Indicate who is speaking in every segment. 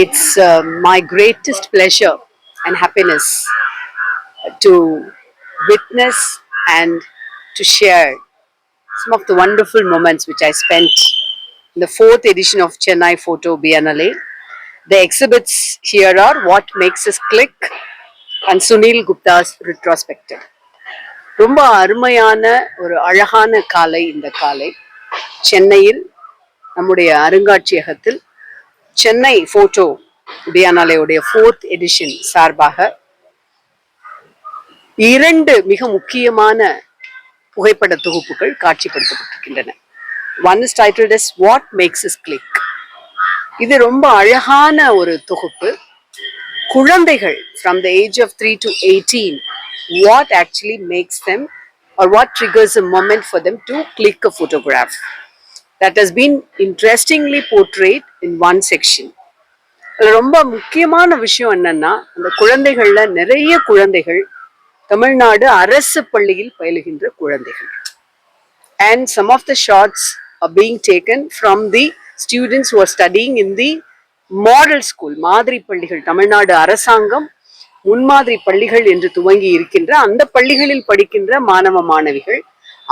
Speaker 1: It's my greatest pleasure and happiness to witness and to share some of the wonderful moments which I spent in the fourth edition of Chennai Photo Biennale. The exhibits here are What Makes Us Click and Sunil Gupta's Retrospective. ரொம்ப அருமையான ஒரு அழகான காலை இந்த காலை சென்னையில் நம்முடைய அருங்காட்சியகத்தில் சென்னை போட்டோ பியானாலேயுடைய ஃபோர்த் எடிஷன் சார்பாக இரண்டு மிக முக்கியமான புகைப்பட தொகுப்புகள் காட்சிப்படுத்தப்பட்டிருக்கின்றன. One is titled as what makes us click. இது ரொம்ப அழகான ஒரு தொகுப்பு. குழந்தைகள் from the age of 3 to 18 what actually makes them or what triggers a moment for them to click a photograph. That has been interestingly portrayed in one section. ரொம்ப முக்கியமான விஷயம் என்னன்னா, அந்த குழந்தைகள்ல நிறைய குழந்தைகள் தமிழ்நாடு அரசு பள்ளியில் பயிலுகின்ற குழந்தைகள். And some of the shots are being taken from the students who are studying in the model school, மாதிரி பள்ளிகள், தமிழ்நாடு அரசாங்கம் முன்மாதிரி பள்ளிகள் என்று துவங்கி இருக்கின்ற அந்த பள்ளிகளில் படிக்கின்ற மாணவ மாணவிகள்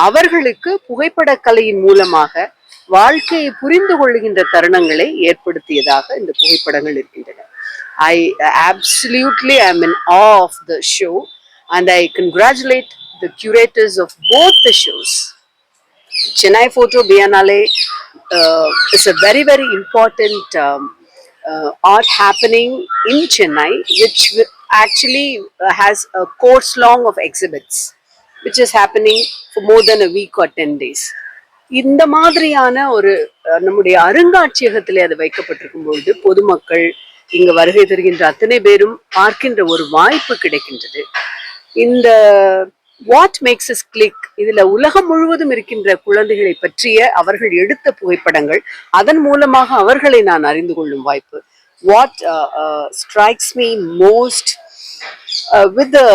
Speaker 1: அவர்களுக்கு புகைப்பட கலையின் மூலமாக வாழ்க்கையை புரிந்து கொள்ளுகின்ற தருணங்களை ஏற்படுத்தியதாக இந்த புகைப்படங்கள் இருக்கின்றன. I absolutely am in awe of the show and I congratulate the curators of both the shows. Chennai Photo Biennale is a very, very important art happening in Chennai, which actually has a course long of exhibits, which is happening for more than a week or 10 days. இந்த மாதிரியான ஒரு நம்முடைய அருங்காட்சியகத்திலே அது வைக்கப்பட்டிருக்கும் பொழுது பொதுமக்கள் இங்க வருகை தருகின்ற அத்தனை பேரும் பார்க்கின்ற ஒரு வாய்ப்பு கிடைக்கின்றது. இந்த வாட் மேக்ஸ் us கிளிக் இதுல உலகம் முழுவதும் இருக்கின்ற குழந்தைகளை பற்றிய அவர்கள் எடுத்த புகைப்படங்கள், அதன் மூலமாக அவர்களை நான் அறிந்து கொள்ளும் வாய்ப்பு. What strikes me most with the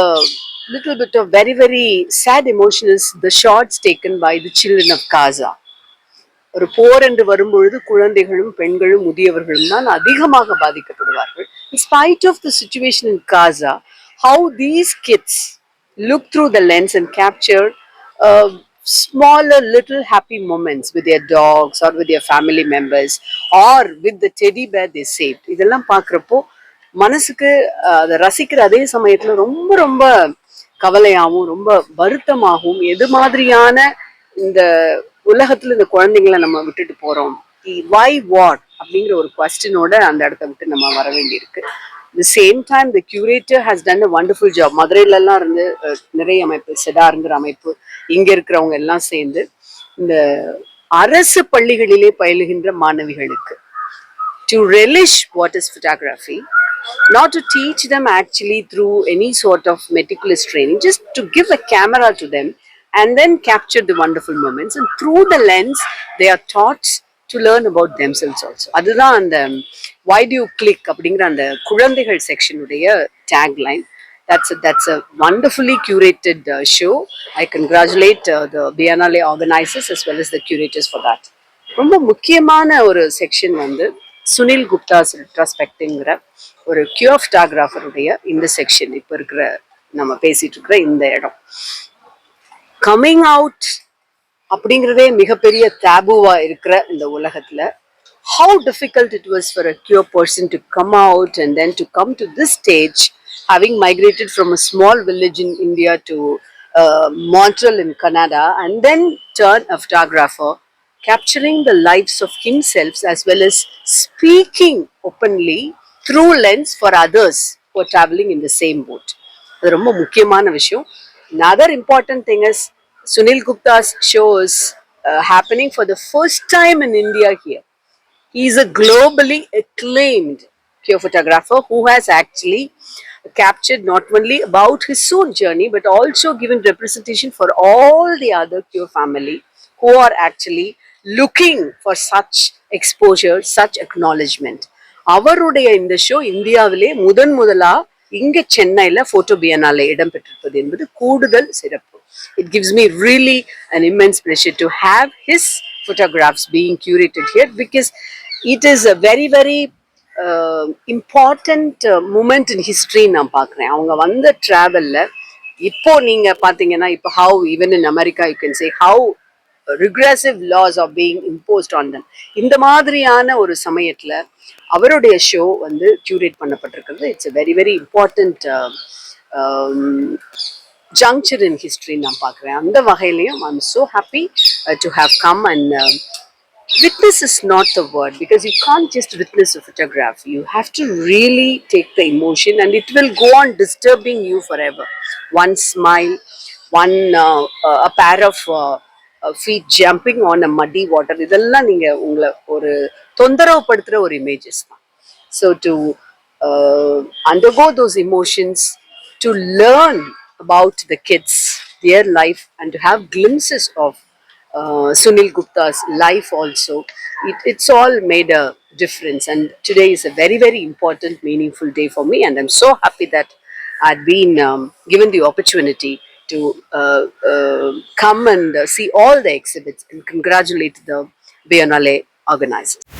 Speaker 1: little bit of very, very sad emotion is the shots taken by the children of Gaza. ஒரு போர் என்று வரும்பொழுது குழந்தைகளும் பெண்களும் முதியவர்களும் தான் அதிகமாக பாதிக்கப்படுவார்கள். In spite of the situation in Gaza, how these kids look through the lens and capture smaller little happy moments with their dogs or with their family members or with the teddy bear they saved. இதெல்லாம் பார்க்குறப்போ மனசுக்கு அதை ரசிக்கிற அதே சமயத்துல ரொம்ப ரொம்ப கவலையாகவும் ரொம்ப வருத்தமாகவும், எது மாதிரியான இந்த உலகத்துல இந்த குழந்தைங்களை நம்ம விட்டுட்டு போறோம், வை வாட் அப்படிங்கிற ஒரு கொஸ்டினோட அந்த இடத்த விட்டு நம்ம வர வேண்டியிருக்கு. The same time the curator has done a wonderful job. மதுரையில எல்லாம் இருந்து நிறைய அமைப்பு, செடாருங்கிற அமைப்பு, இங்க இருக்கிறவங்க எல்லாம் சேர்ந்து இந்த அரசு பள்ளிகளிலே பயிலுகின்ற மாணவிகளுக்கு to relish what is photography, not to teach them actually through any sort of meticulous training, just to give a camera to them and then capture the wonderful moments, and through the lens they are taught to learn about themselves also. அதுதான் அந்த why do you click அப்படிங்கிற அந்த குழந்தைகள் section உடைய tagline. That's a wonderfully curated show. I congratulate the Biennale organizers as well as the curators for that. ரொம்ப முக்கியமான ஒரு section வந்து சுனில் குப்தாஸ் ரெட்ரோஸ்பெக்டிவ்ங்கிற ஒரு கியூர் ஃபோட்டோகிராஃபருடைய இந்த செக்ஷன். இப்போ இருக்கிற நம்ம பேசிட்டு இருக்கிற இந்த இடம் கம்மிங் அவுட் அப்படிங்கிறதே மிகப்பெரிய டேபுவா இருக்கிற இந்த உலகத்துல how difficult it was for a queer person to come out and then to come to this stage, having migrated from a small village in India to Montreal in Canada, and then turn a photographer, capturing the lives of himself as well as speaking openly through lens for others who are traveling in the same boat. அது ரொம்ப முக்கியமான விஷயம். Another important thing is Sunil Gupta's show is happening for the first time in India here. He is a globally acclaimed queer photographer who has actually captured not only about his own journey but also given representation for all the other queer family who are actually looking for such exposure, such acknowledgement. அவருடைய இந்த show இந்தியாவிலே முதலா இங்க சென்னையில photo பியனாலே இடம்பெற்றிருப்பது என்பது கூடுதல் சிறப்பு. It gives me really an immense pleasure to have his photographs being curated here because it is a very, very important moment in history நான் பார்க்குறேன். அவங்க வந்த ட்ராவலில் இப்போ நீங்கள் பார்த்தீங்கன்னா இப்போ how even in America you can say how regressive laws are being imposed on them. இந்த மாதிரியான ஒரு சமயத்தில் அவருடைய ஷோ வந்து கியூரேட் பண்ணப்பட்டிருக்கிறது. It's a very very important juncture in history நான் பார்க்குறேன். அந்த வகையிலையும் I am so happy to have come and witness is not the word, because you can't just witness a photograph. You have to really take the emotion and it will go on disturbing you forever. One smile, one a pair of feet jumping on a muddy water, இதெல்லாம் நீங்க உங்களை ஒரு தொந்தரவு படுத்துற ஒரு images தான். So to undergo those emotions, to learn about the kids, their life, and to have glimpses of Sunil Gupta's life also, it's all made a difference. And today is a very very important, meaningful day for me, and I'm so happy that I'd been given the opportunity to come and see all the exhibits and congratulate the Biennale organizers.